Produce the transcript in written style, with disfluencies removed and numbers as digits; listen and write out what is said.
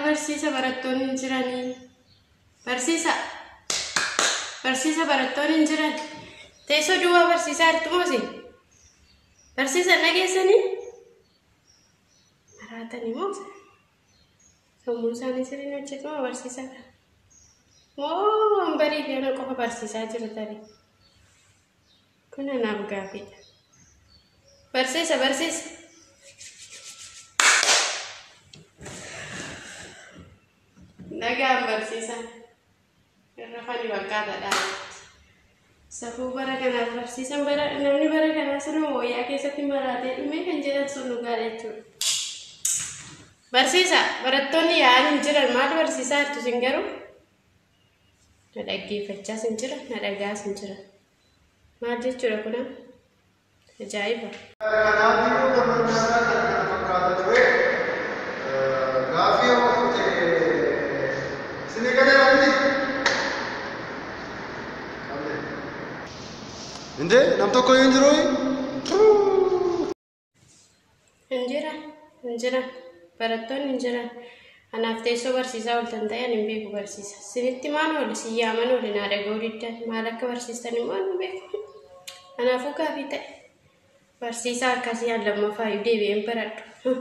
Barsiisa barattoonni hin jiranii. Barsiisa barattoonni hin jiran. Teessoo duwwaa barsiisaa hirtumoose. Barsiisa nageessanii. Maraatanii moose. Sammuu isaanii sirriin hojjetuma barsiisaa kana. Moo hambarii fi ana qofa barsiisaa jiru tarii. Kun anaaf gaaffiidha. Barsiisa. Nagaan barsiisa. Irra fani bakkaataadha. Safuu bara kanaaf barsiisan namni bara kanaa sun wayyaa keessatti maraatee dhumee kan jedhan sun dhugaa jechuudha. Barsiisa barattoonni yaa'an hin jiran maal barsiisaa jirtu isin garuu? Na dhaggeeffachaas hin jiran, na dhagaas hin jiran. Maal jechuudha kuna? Ajaa'iba. Inde nam tokko hin jiru hin jiran barattoonni hin jiran anaaf teessoo barsiisaa oltan ta'an hin beeku barsiisa sinitti maan ol siyyaaman ol naa dhaga'uu diddan maal akka barsiistan immoo hin beeku anaafuu gaafii ta'e barsiisaa akkasii lammaffaa deebi'een baradhu.